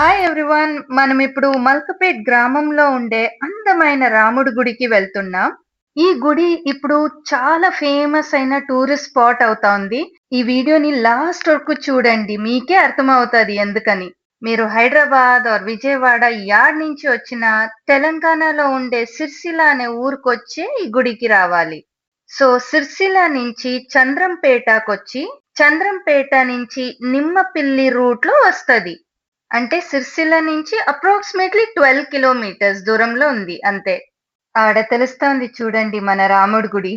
Hi everyone. మనం ఇప్పుడు మల్కపేట్ గ్రామంలో ఉండే అందమైన రాముడి గుడికి వెళ్తున్నాం. ఈ గుడి ఇప్పుడు చాలా ఫేమస్ అయిన టూరిస్ట్ స్పాట్ అవుతోంది. ఈ వీడియోని లాస్ట్ వరకు చూడండి. మీకే అర్థమవుతది ఎందుకని. మీరు హైదరాబాద్ ఆర్ విజయవాడ యాడ్ నుంచి వచ్చిన తెలంగాణలో ఉండే సిర్సిల్ల అనే ఊరికొచ్చే ఈ గుడికి రావాలి. సో సిర్సిల్ల నుంచి చంద్రంపేటకొచ్చి చంద్రంపేట నుంచి నిమ్మపిల్లి రూట్ లో వస్తది. అంటే సిర్సిల్ల నుంచి అప్రాక్సిమేట్లీ 12 కిలోమీటర్స్ దూరంలో ఉంది అంతే. ఆడ తెలుస్తోంది చూడండి మన రాముడి గుడి.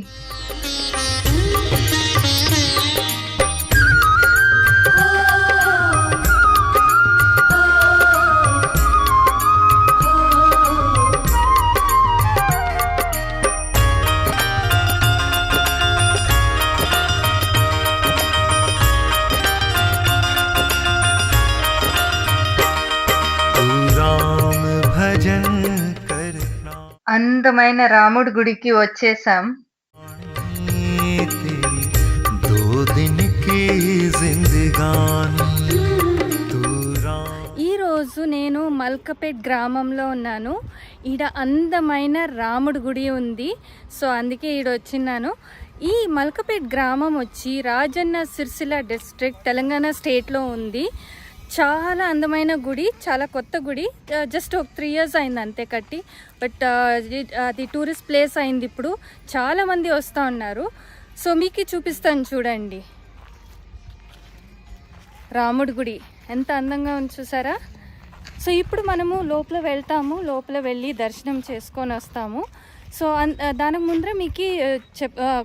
అందమైన రాముడి గుడికి వచ్చేసాం. ఈరోజు నేను మల్కపేట్ గ్రామంలో ఉన్నాను. ఈడ అందమైన రాముడి గుడి ఉంది. సో అందుకే ఈడ వచ్చిన్నాను. ఈ మల్కపేట్ గ్రామం వచ్చి రాజన్న సిరిసిల్ల డిస్ట్రిక్ట్ తెలంగాణ స్టేట్లో ఉంది. చాలా అందమైన గుడి, చాలా కొత్త గుడి. జస్ట్ ఒక 3 years అయింది అంతే కట్టి. బట్ అది టూరిస్ట్ ప్లేస్ అయింది. ఇప్పుడు చాలామంది వస్తూ ఉన్నారు. సో మీకు చూపిస్తాను చూడండి. రాముడి గుడి ఎంత అందంగా ఉంది చూసారా. సో ఇప్పుడు మనము లోపల వెళ్తాము. లోపల వెళ్ళి దర్శనం చేసుకొని వస్తాము. సో దానికి ముందర మీకు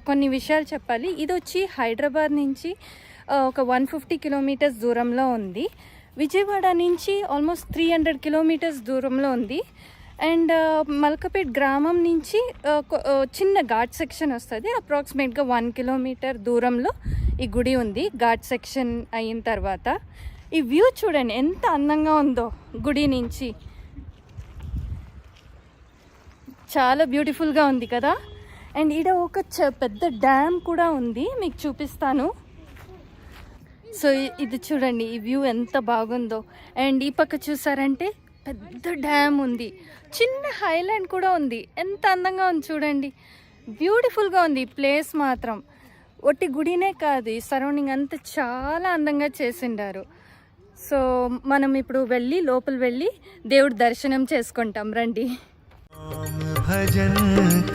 కొన్ని విషయాలు చెప్పాలి. ఇది వచ్చి హైదరాబాద్ నుంచి ఒక 150 కిలోమీటర్స్ దూరంలో ఉంది. విజయవాడ నుంచి ఆల్మోస్ట్ 300 కిలోమీటర్స్ దూరంలో ఉంది. అండ్ మల్కపేట్ గ్రామం నుంచి చిన్న ఘాట్ సెక్షన్ వస్తుంది. అప్రాక్సిమేట్గా 1 కిలోమీటర్ దూరంలో ఈ గుడి ఉంది. ఘాట్ సెక్షన్ అయిన తర్వాత ఈ వ్యూ చూడండి ఎంత అందంగా ఉందో. గుడి నుంచి చాలా బ్యూటిఫుల్గా ఉంది కదా. అండ్ ఈడ ఒక పెద్ద డ్యామ్ కూడా ఉంది, మీకు చూపిస్తాను. సో ఇది చూడండి, ఈ వ్యూ ఎంత బాగుందో. అండ్ ఈ పక్క చూసారంటే పెద్ద డ్యామ్ ఉంది, చిన్న హైలాండ్ కూడా ఉంది. ఎంత అందంగా ఉంది చూడండి, బ్యూటిఫుల్గా ఉంది. ఈ ప్లేస్ మాత్రం ఒట్టి గుడినే కాదు, ఈ సరౌండింగ్ అంతా చాలా అందంగా చేసిండారు. సో మనం ఇప్పుడు లోపల వెళ్ళి దేవుడి దర్శనం చేసుకుంటాం రండి. भजन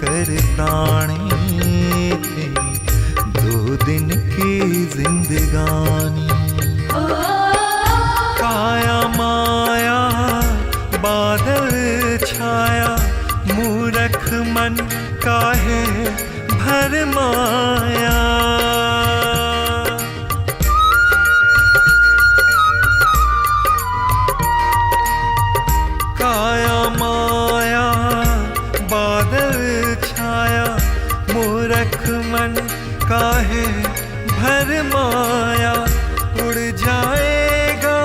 कर प्राणी दो दिन की जिंदगानी काया माया बादल छाया मूरख मन काहे भर माया काया माया बादल छाया मूरख मन काहे भर माया उड़ जाएगा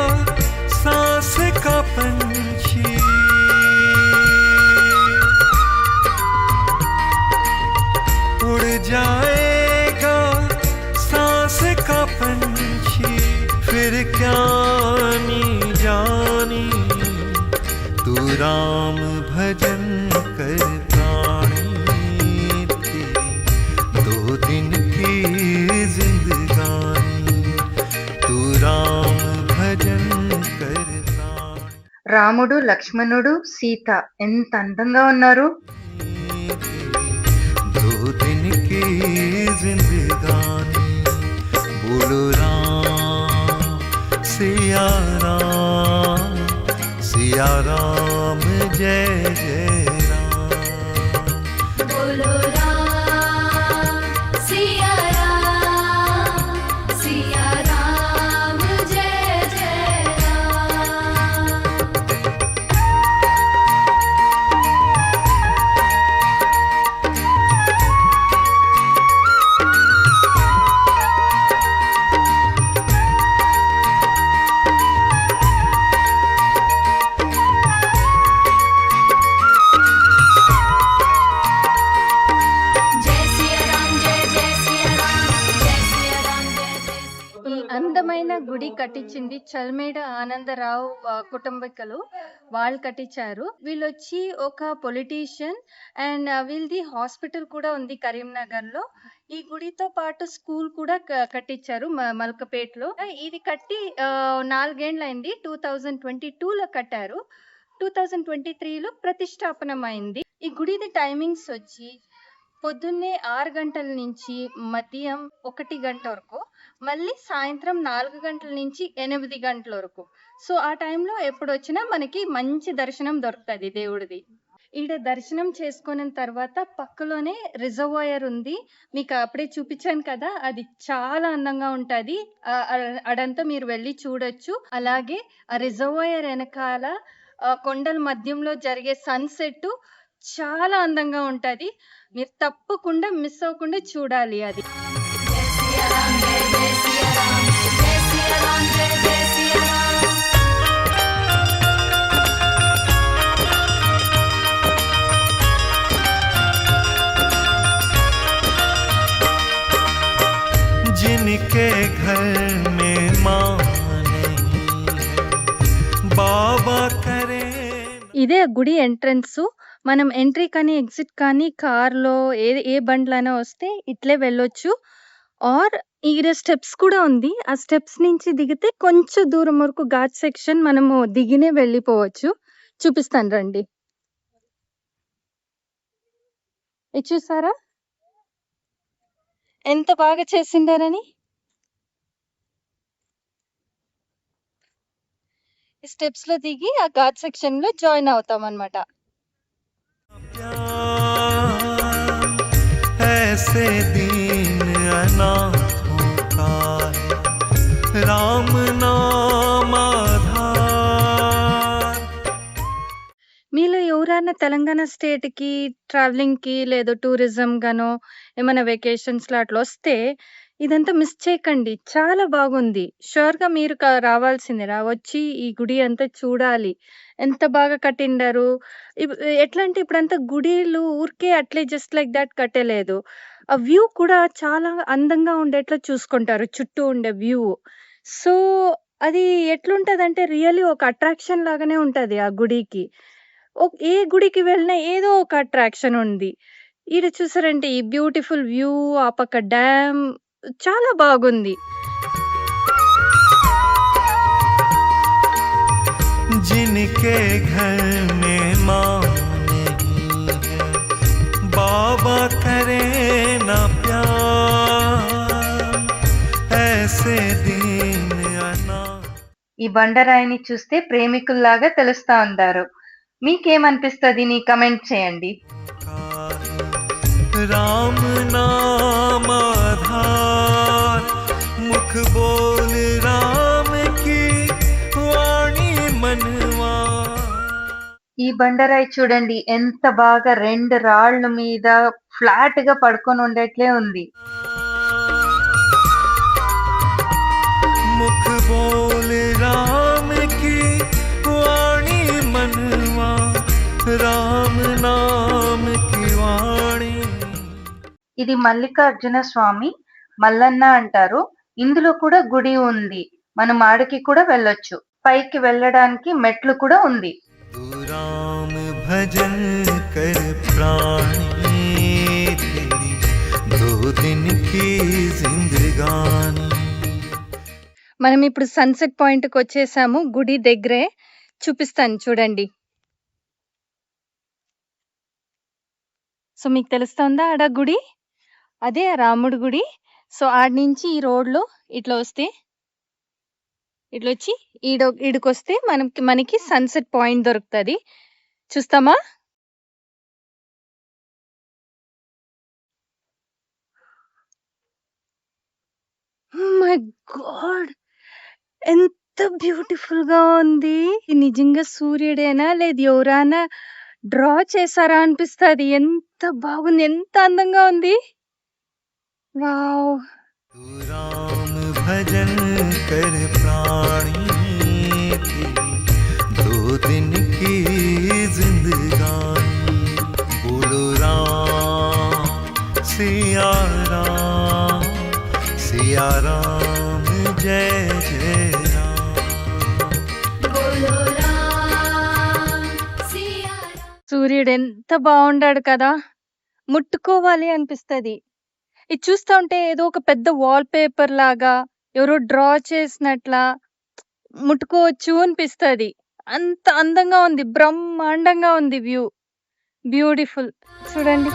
सांस का पंछी उड़ जाएगा सांस का पंछी फिर क्या नी जानी तू राम भजन कर प्राणी तेरी दो दिन की जिंदगानी तू राम भजन कर प्राणी రాముడు, లక్ష్మణుడు, సీత ఎంత అందంగా ఉన్నారు. दो दिन की जिंदगानी बोलो राम सिया राम सिया राम जय जय राम बोलो राम सिया राम जय जय राम। కట్టించింది చల్మేడ ఆనందరావు కుటుంబీకులు. వాళ్ళు కట్టించారు. వీళ్ళొచ్చి ఒక పొలిటీషియన్ అండ్ వీళ్ళది హాస్పిటల్ కూడా ఉంది కరీంనగర్‌లో. ఈ గుడితో పాటు స్కూల్ కూడా కట్టించారు మల్కపేట్‌లో. ఇది కట్టి 4 ఏండ్లయింది. 2022లో కట్టారు. 2023లో ప్రతిష్టాపనమైంది. ఈ గుడిది టైమింగ్స్ వచ్చి పొద్దున్నే 6 గంటల నుంచి మద్యం 1 గంట వరకు, మళ్ళీ సాయంత్రం 4 గంటల నుంచి 8 గంటల వరకు. సో ఆ టైంలో ఎప్పుడొచ్చినా మనకి మంచి దర్శనం దొరుకుతది దేవుడిది. ఈడ దర్శనం చేసుకున్న తర్వాత పక్కలోనే రిజర్వాయర్ ఉంది. మీకు అప్పుడే చూపించాను కదా, అది చాలా అందంగా ఉంటది. అడంతా మీరు వెళ్ళి చూడొచ్చు. అలాగే ఆ రిజర్వాయర్ వెనకాల కొండల మధ్యంలో జరిగే సన్సెట్ చాలా అందంగా ఉంటది. మీరు తప్పకుండా మిస్ అవ్వకుండా చూడాలి అది. जय सिया राम जय जय सिया राम जय सिया राम जय जय सिया राम जिनके घर में माँ नहीं है बाबा करे ఇదే గుడి ఎంట్రన్స్. మనం ఎంట్రీ కానీ ఎగ్జిట్ కానీ కార్లో ఏ బండ్లైనా వస్తే ఇట్లే వెళ్ళొచ్చు. ఆర్ ఈడ స్టెప్స్ కూడా ఉంది. ఆ స్టెప్స్ నుంచి దిగితే కొంచెం దూరం వరకు ఘాట్ సెక్షన్ మనము దిగినే వెళ్ళిపోవచ్చు. చూపిస్తాను రండి. ఇది చూసారా ఎంత బాగా చేసిండారని. ఈ స్టెప్స్ లో దిగి ఆ ఘాట్ సెక్షన్ లో జాయిన్ అవుతాం అన్నమాట. ऐसे दीन अनाथों का है राम नाम आधार మీలో ఎవరైనా తెలంగాణ స్టేట్ కి ట్రావెలింగ్ కి లేదా టూరిజం గానో ఏమైనా వెకేషన్స్ లో అట్లా వస్తే ఇదంతా మిస్ చేయకండి. చాలా బాగుంది. షూర్ గా మీరు రావాల్సిందే. వచ్చి ఈ గుడి అంతా చూడాలి. ఎంత బాగా కట్టిండారు. ఎట్లా అంటే ఇప్పుడంతా గుడిలు ఊరికే అట్లే జస్ట్ లైక్ దట్ కట్టలేదు. ఆ వ్యూ కూడా చాలా అందంగా ఉండేట్లా చూసుకుంటారు, చుట్టూ ఉండే వ్యూ. సో అది ఎట్లుంటదంటే రియల్లీ ఒక అట్రాక్షన్ లాగానే ఉంటది ఆ గుడికి. ఏ గుడికి వెళ్ళినా ఏదో ఒక అట్రాక్షన్ ఉంది. ఈడ చూసారంటే ఈ బ్యూటిఫుల్ వ్యూ, ఆ పక్క డ్యామ్ చాలా బాగుంది. जिनके घर में माँ नहीं है बाबा करे ना प्यार ऐसे दीन अनाथ ఈ బండరాయిని చూస్తే ప్రేమికుల్లాగా తెలుస్తా ఉంటారు. మీకేమనిపిస్తుంది? నీ కమెంట్ చేయండి. राम नाम आधार मुख बोल राम की वाणी मनवा ఈ బండరాయి చూడండి ఎంత బాగా 2 రాళ్ళ మీద ఫ్లాట్ గా పడుకొని ఉండేట్లే ఉంది. मुख बोल राम की वाणी मनवा राम नाम की वाणी ఇది మల్లికార్జున స్వామి, మల్లన్న అంటారు. ఇందులో కూడా గుడి ఉంది. మనం ఆడికి కూడా వెళ్ళొచ్చు. పైకి వెళ్ళడానికి మెట్లు కూడా ఉంది. तू राम भजन कर प्राणी तेरी 2 दिन की जिंदगानी మనం ఇప్పుడు సన్సెట్ పాయింట్ కి వచ్చేసాము. గుడి దగ్గరే చూపిస్తాను చూడండి. సో మీకు తెలుస్తుందా ఆడ గుడి? అదే రాముడి గుడి. సో ఆడ నుంచి ఈ రోడ్ లో ఇట్లా వస్తే ఇట్లా వచ్చి ఈడకొస్తే మనకి సన్సెట్ పాయింట్ దొరుకుతుంది. చూస్తామా? మై గాడ్, ఎంత బ్యూటిఫుల్ గా ఉంది. ఇది నిజంగా సూర్యుడేనా లేదు ఎవరైనా డ్రా చేశారా అనిపిస్తుంది. ఎంత బాగుంది, ఎంత అందంగా ఉంది. వావ్. तू राम भजन कर प्राणी तेरी 2 दिन की जिंदगानी बोलो राम सिया राम जय जय राम సూర్యుడు ఎంత బాగుండాడు కదా, ముట్టుకోవాలి అనిపిస్తది. ఇది చూస్తా ఉంటే ఏదో ఒక పెద్ద వాల్ పేపర్ లాగా ఎవరో డ్రా చేసినట్లా ముట్టుకోవచ్చు అనిపిస్తది. అంత అందంగా ఉంది, బ్రహ్మాండంగా ఉంది వ్యూ. బ్యూటిఫుల్. చూడండి.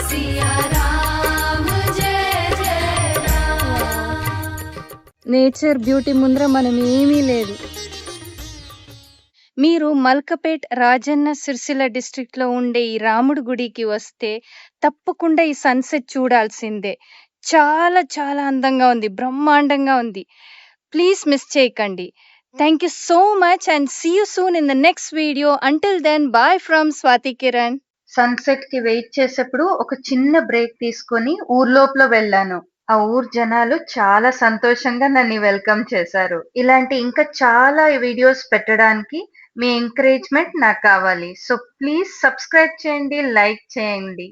सिया राम जय जय राम నేచర్ బ్యూటీ ముందర మనం ఏమీ లేదు. మీరు మల్కపేట్ రాజన్న సిరిసిల్ల డిస్ట్రిక్ట్లో ఉండే ఈ రాముడి గుడికి వస్తే తప్పకుండా ఈ సన్సెట్ చూడాల్సిందే. చాలా చాలా అందంగా ఉంది, బ్రహ్మాండంగా ఉంది. ప్లీజ్ మిస్ చేయకండి. Thank you so much and see you soon in the next video. Until then bye from Swathi Kiran. Sunset కి వెయిట్ చేసేప్పుడు ఒక చిన్న బ్రేక్ తీసుకొని ఊర్లోపల వెళ్ళాను. ఆ ఊరు జనాలు చాలా సంతోషంగా నన్ను వెల్కమ్ చేశారు. ఇలాంటి ఇంకా చాలా వీడియోస్ పెట్టడానికి మీ ఎంకరేజ్మెంట్ నాకు కావాలి. సో ప్లీజ్ సబ్స్క్రైబ్ చేయండి, లైక్ చేయండి.